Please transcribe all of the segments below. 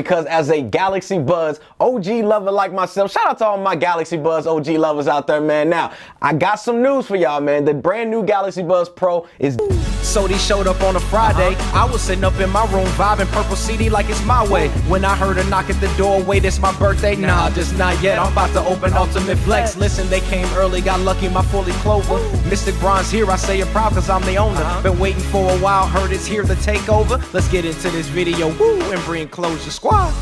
Because as a Galaxy Buds OG lover like myself, shout out to all my Galaxy Buds OG lovers out there, man. Now, I got some news for y'all, man. The brand new Galaxy Buds Pro is... So they showed up on a Friday. I was sitting up in my room vibing purple CD like it's my way. When I heard a knock at the door, wait, it's my birthday? Nah, just not yet. I'm about to open Ultimate Flex. Listen, they came early, got lucky, my fully clover. Mystic Bronze here, I say it proud cause I'm the owner. Been waiting for a while, heard it's here to take over. Let's get into this video, woo, and bring closure, squad.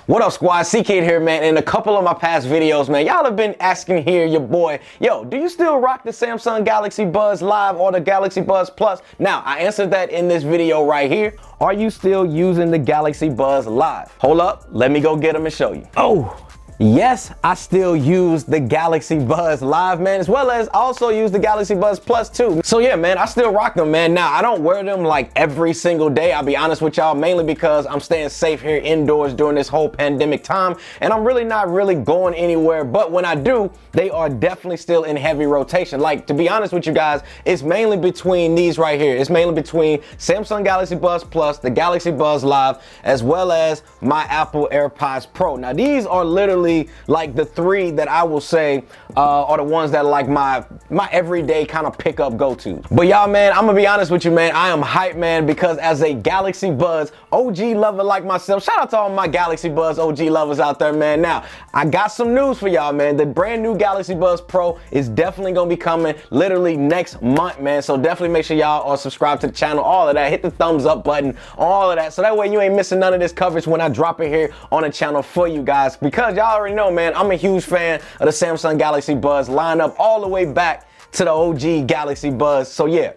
What up, squad? CKid here, man. In a couple of my past videos, man, y'all have been asking here, your boy, yo, do you still rock the Samsung Galaxy Buds Live or the Galaxy Buds Plus? Now, I answered that in this video right here. Are you still using the Galaxy Buds Live? Hold up, let me go get them and show you. Oh, yes, I still use the Galaxy Buds Live, man, as well as also use the Galaxy Buds Plus too. So yeah, man, I still rock them, man. Now, I don't wear them like every single day, I'll be honest with y'all, mainly because I'm staying safe here indoors during this whole pandemic time, and I'm really not going anywhere. But when I do, they are definitely still in heavy rotation. Like, to be honest with you guys, it's mainly between these right here. It's mainly between Samsung Galaxy Buds Plus, the Galaxy Buds Live, as well as my Apple AirPods Pro. Now, these are literally like the three that I will say are the ones that are like my everyday kind of pickup go-to. But y'all, man, I'm gonna be honest with you, man, I am hyped, man, because as a Galaxy Buds OG lover like myself, shout out to all my Galaxy Buds OG lovers out there, man. Now, I got some news for y'all, man. The brand new Galaxy Buds Pro is definitely gonna be coming literally next month, man. So definitely make sure y'all are subscribed to the channel, all of that. Hit the thumbs up button, all of that, so that way you ain't missing none of this coverage when I drop it here on the channel for you guys. Because y'all already know, man, I'm a huge fan of the Samsung Galaxy Buds lineup all the way back to the OG Galaxy Buds. So yeah,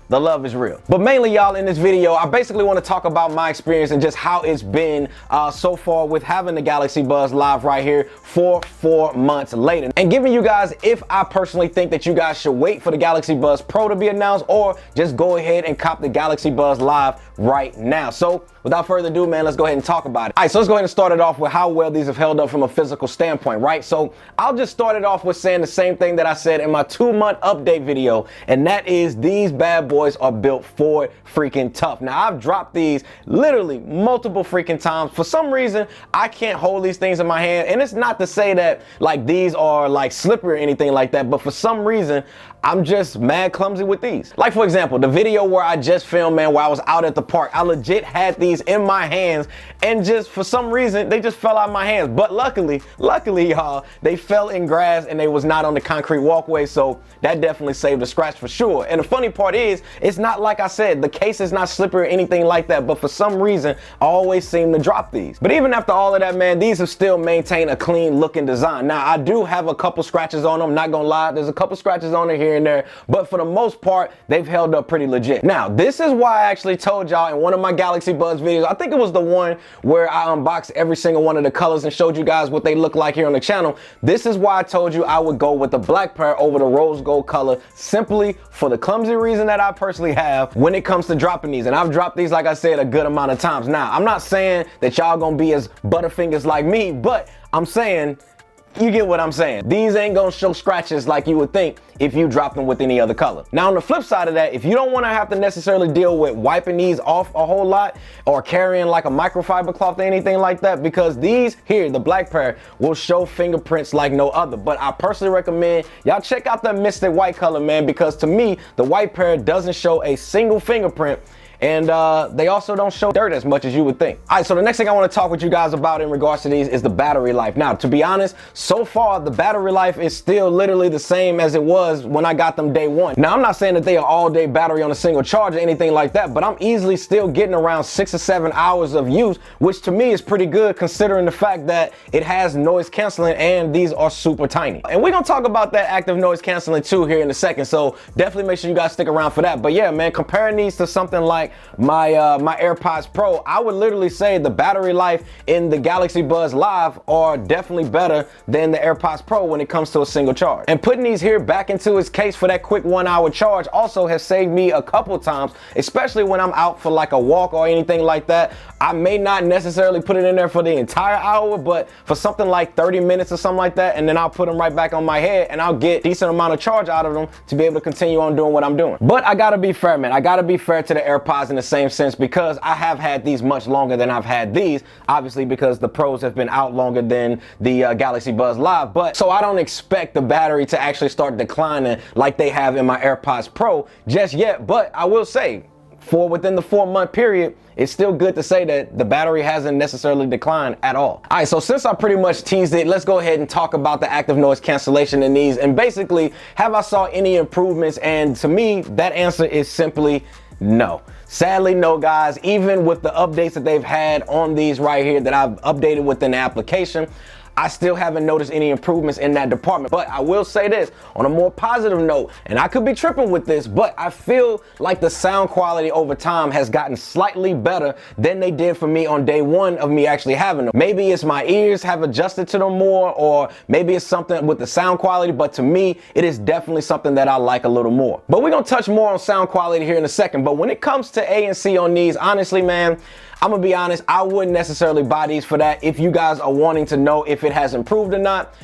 the love is real. But mainly, y'all, in this video, I basically want to talk about my experience and just how it's been so far with having the Galaxy Buds Live right here for 4 months later. And giving you guys, if I personally think that you guys should wait for the Galaxy Buds Pro to be announced or just go ahead and cop the Galaxy Buds Live right now. So without further ado, man, let's go ahead and talk about it. All right, so let's go ahead and start it off with how well these have held up from a physical standpoint, right? So I'll just start it off with saying the same thing that I said in my 2-month update video, and that is these bad boys are built for freaking tough. Now, I've dropped these literally multiple freaking times. For some reason, I can't hold these things in my hand, and it's not to say that like these are like slippery or anything like that, but for some reason, I'm just mad clumsy with these. Like, for example, the video where I just filmed, man, where I was out at the park, I legit had these in my hands, and just for some reason, they just fell out of my hands. But luckily, y'all, they fell in grass and they was not on the concrete walkway, so that definitely saved a scratch for sure. And the funny part is, it's not like I said, the case is not slippery or anything like that, but for some reason, I always seem to drop these. But even after all of that, man, these have still maintained a clean looking design. Now, I do have a couple scratches on them, not gonna lie, there's a couple scratches on it here and there, but for the most part, they've held up pretty legit. Now, this is why I actually told y'all in one of my Galaxy Buds videos, I think it was the one where I unboxed every single one of the colors and showed you guys what they look like here on the channel. This is why I told you I would go with the black pair over the rose gold color, simply for the clumsy reason that I personally have when it comes to dropping these. And I've dropped these, like I said, a good amount of times. Now, I'm not saying that y'all gonna be as butterfingers like me, but I'm saying, you get what I'm saying. These ain't gonna show scratches like you would think if you drop them with any other color. Now, on the flip side of that, if you don't wanna have to necessarily deal with wiping these off a whole lot or carrying like a microfiber cloth or anything like that, because these here, the black pair, will show fingerprints like no other. But I personally recommend y'all check out the Mystic white color, man, because to me, the white pair doesn't show a single fingerprint, and they also don't show dirt as much as you would think. All right, so the next thing I want to talk with you guys about in regards to these is the battery life. Now, to be honest, so far, the battery life is still literally the same as it was when I got them day one. Now, I'm not saying that they are all-day battery on a single charge or anything like that, but I'm easily still getting around 6 or 7 hours of use, which to me is pretty good considering the fact that it has noise canceling and these are super tiny. And we're gonna talk about that active noise canceling too here in a second, so definitely make sure you guys stick around for that. But yeah, man, comparing these to something like my AirPods Pro, I would literally say the battery life in the Galaxy Buds Live are definitely better than the AirPods Pro when it comes to a single charge. And putting these here back into its case for that quick 1 hour charge also has saved me a couple times, especially when I'm out for like a walk or anything like that. I may not necessarily put it in there for the entire hour, but for something like 30 minutes or something like that, and then I'll put them right back on my head and I'll get a decent amount of charge out of them to be able to continue on doing what I'm doing. But I gotta be fair, man. I gotta be fair to the AirPods AirPods in the same sense because I have had these much longer than I've had these, obviously because the Pros have been out longer than the Galaxy Buds Live, but so I don't expect the battery to actually start declining like they have in my AirPods Pro just yet. But I will say, within the 4-month period, it's still good to say that the battery hasn't necessarily declined at all. All right, so since I pretty much teased it, let's go ahead and talk about the active noise cancellation in these, and basically, have I saw any improvements? And to me, that answer is simply no. Sadly, no, guys. Even with the updates that they've had on these right here that I've updated within the application, I still haven't noticed any improvements in that department. But I will say this on a more positive note, and I could be tripping with this, but I feel like the sound quality over time has gotten slightly better than they did for me on day one of me actually having them. Maybe it's my ears have adjusted to them more, or maybe it's something with the sound quality, but to me, it is definitely something that I like a little more. But we're gonna touch more on sound quality here in a second. But when it comes to ANC on these, honestly, man, I'm gonna be honest, I wouldn't necessarily buy these for that. If you guys are wanting to know if it has improved or not,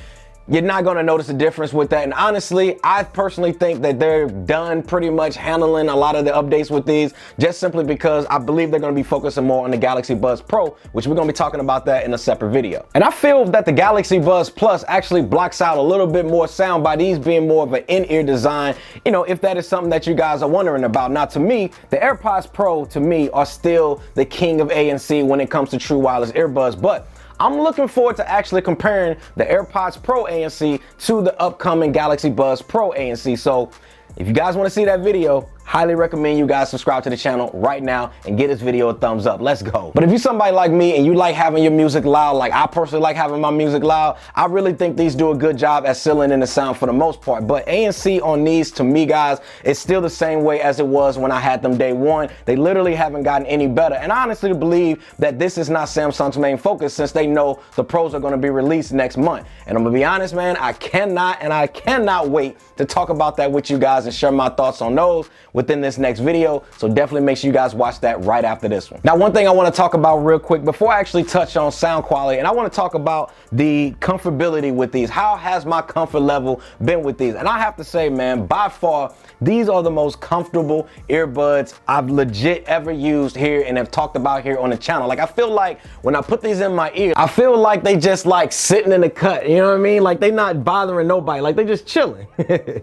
you're not gonna notice a difference with that. And honestly, I personally think that they're done pretty much handling a lot of the updates with these, just simply because I believe they're gonna be focusing more on the Galaxy Buds Pro, which we're gonna be talking about that in a separate video. And I feel that the Galaxy Buds Plus actually blocks out a little bit more sound by these being more of an in-ear design, you know, if that is something that you guys are wondering about. Now, to me, the AirPods Pro, to me, are still the king of ANC when it comes to true wireless earbuds, but I'm looking forward to actually comparing the AirPods Pro ANC to the upcoming Galaxy Buds Pro ANC. So if you guys want to see that video, highly recommend you guys subscribe to the channel right now and give this video a thumbs up. Let's go. But if you're somebody like me and you like having your music loud, like I personally like having my music loud, I really think these do a good job at sealing in the sound for the most part. But ANC on these, to me, guys, is still the same way as it was when I had them day one. They literally haven't gotten any better. And I honestly believe that this is not Samsung's main focus, since they know the Pros are going to be released next month. And I'm gonna be honest, man, I cannot wait to talk about that with you guys and share my thoughts on those within this next video. So definitely make sure you guys watch that right after this one. Now, one thing I want to talk about real quick before I actually touch on sound quality, and I want to talk about the comfortability with these. How has my comfort level been with these? And I have to say, man, by far, these are the most comfortable earbuds I've legit ever used here and have talked about here on the channel. Like, I feel like when I put these in my ear, I feel like they just like sitting in the cut, you know what I mean? Like, they not bothering nobody, like they just chilling.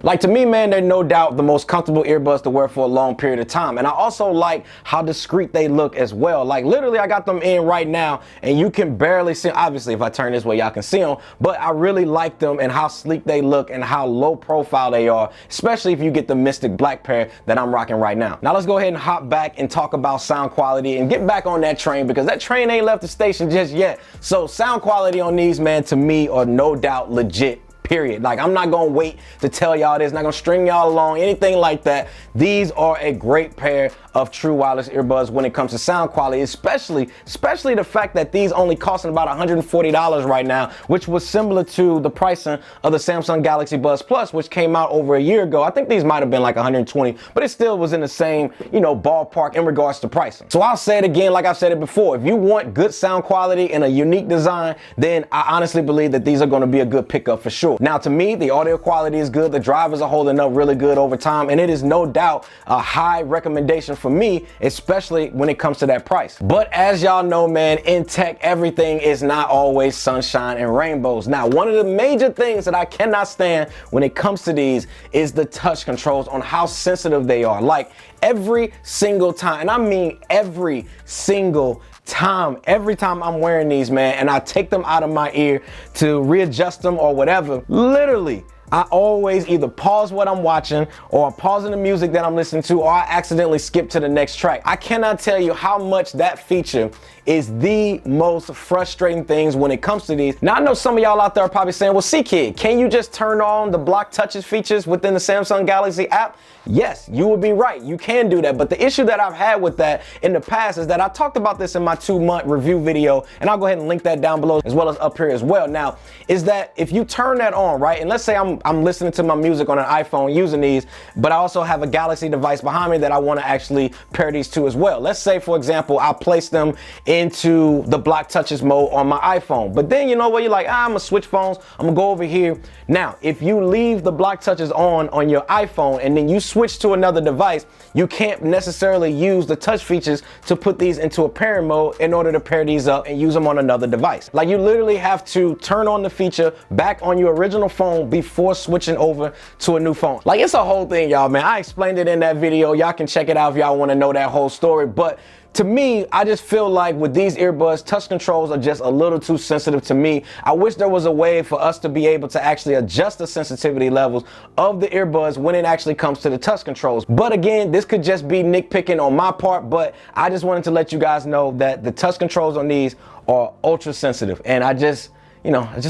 Like, to me, man, they're no doubt the most comfortable earbuds to wear for a long period of time. And I also like how discreet they look as well. Like, literally, I got them in right now and you can barely see, obviously if I turn this way y'all can see them, but I really like them and how sleek they look and how low profile they are, especially if you get the Mystic Black pair that I'm rocking right now. Now let's go ahead and hop back and talk about sound quality and get back on that train, because that train ain't left the station just yet. So sound quality on these, man, to me are no doubt legit. Period. Like, I'm not gonna wait to tell y'all this, not gonna string y'all along, anything like that. These are a great pair of true wireless earbuds when it comes to sound quality, especially the fact that these only costing about $140 right now, which was similar to the pricing of the Samsung Galaxy Buds Plus, which came out over a year ago. I think these might have been like 120, but it still was in the same, you know, ballpark in regards to pricing. So I'll say it again, like I've said it before, if you want good sound quality and a unique design, then I honestly believe that these are gonna be a good pickup for sure. Now, to me, the audio quality is good. The drivers are holding up really good over time, and it is no doubt a high recommendation for me, especially when it comes to that price. But as y'all know, man, in tech, everything is not always sunshine and rainbows. Now, one of the major things that I cannot stand when it comes to these is the touch controls, on how sensitive they are. Like, every single time, and I mean every single every time I'm wearing these, man, and I take them out of my ear to readjust them or whatever, literally, I always either pause what I'm watching, or I'm pausing the music that I'm listening to, or I accidentally skip to the next track. I cannot tell you how much that feature is the most frustrating things when it comes to these. Now, I know some of y'all out there are probably saying, well, CKid, can you just turn on the block touches features within the Samsung Galaxy app? Yes, you would be right. You can do that. But the issue that I've had with that in the past is that I talked about this in my 2-month review video, and I'll go ahead and link that down below as well as up here as well. Now, is that if you turn that on, right, and let's say I'm I'm listening to my music on an iPhone using these, but I also have a Galaxy device behind me that I want to actually pair these to as well. Let's say, for example, I place them into the block touches mode on my iPhone, but then you know what, you're like, I'm gonna switch phones, I'm gonna go over here. Now, if you leave the block touches on your iPhone and then you switch to another device, you can't necessarily use the touch features to put these into a pairing mode in order to pair these up and use them on another device. Like, you literally have to turn on the feature back on your original phone before switching over to a new phone. Like, it's a whole thing, y'all, man. I explained it in that video. Y'all can check it out if y'all want to know that whole story. But to me, I just feel like with these earbuds, touch controls are just a little too sensitive to me. I wish there was a way for us to be able to actually adjust the sensitivity levels of the earbuds when it actually comes to the touch controls. But again, this could just be nitpicking on my part, but I just wanted to let you guys know that the touch controls on these are ultra sensitive, and I just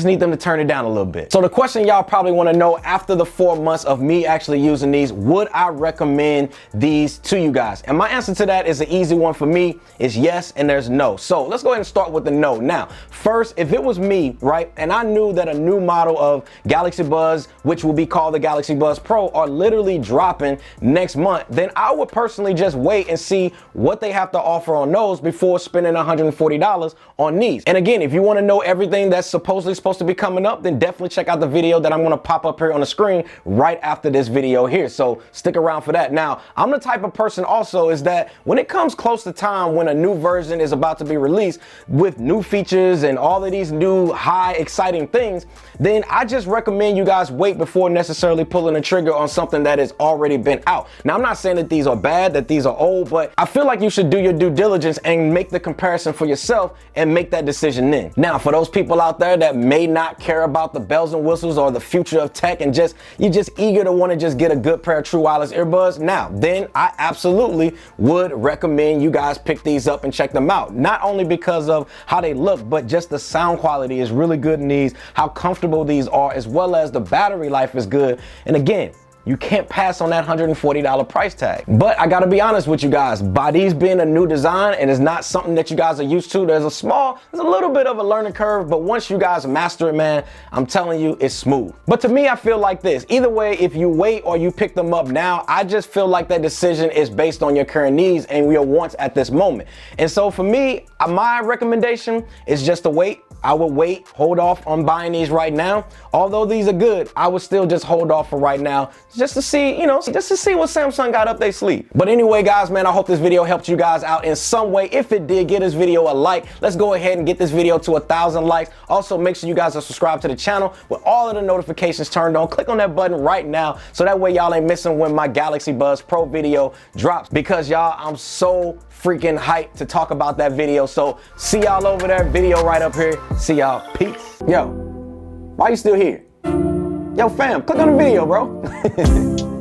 need them to turn it down a little bit. So the question y'all probably want to know, after the 4 months of me actually using these, would I recommend these to you guys? And my answer to that is an easy one for me. Is yes, and there's no. So let's go ahead and start with the no. Now, first, if it was me, right, and I knew that a new model of Galaxy Buds, which will be called the Galaxy Buds Pro, are literally dropping next month, then I would personally just wait and see what they have to offer on those before spending $140 on these. And again, if you want to know everything that's supposedly supposed to be coming up, then definitely check out the video that I'm going to pop up here on the screen right after this video here. So stick around for that. Now, I'm the type of person also is that when it comes close to time when a new version is about to be released with new features and all of these new high exciting things, then I just recommend you guys wait before necessarily pulling the trigger on something that has already been out. Now, I'm not saying that these are bad, that these are old, but I feel like you should do your due diligence and make the comparison for yourself and make that decision then. Now, for those people out there that may not care about the bells and whistles or the future of tech and you're just eager to want to just get a good pair of True Wireless earbuds, now then I absolutely would recommend you guys pick these up and check them out. Not only because of how they look, but just the sound quality is really good in these, how comfortable these are, as well as the battery life is good. And again, you can't pass on that $140 price tag. But I gotta be honest with you guys, by these being a new design and it's not something that you guys are used to, there's a little bit of a learning curve, but once you guys master it, man, I'm telling you, it's smooth. But to me, I feel like this. Either way, if you wait or you pick them up now, I just feel like that decision is based on your current needs and your wants at this moment. And so for me, my recommendation is just to wait. I would wait, hold off on buying these right now. Although these are good, I would still just hold off for right now, just to see, just to see what Samsung got up their sleeve. But anyway, guys, man, I hope this video helped you guys out in some way. If it did, give this video a like. Let's go ahead and get this video to 1,000 likes. Also, make sure you guys are subscribed to the channel with all of the notifications turned on. Click on that button right now, so that way y'all ain't missing when my Galaxy Buds Pro video drops. Because y'all, I'm so freaking hyped to talk about that video. So see y'all over there, video right up here. See y'all, peace. Yo, why you still here? Yo, fam, click on the video, bro.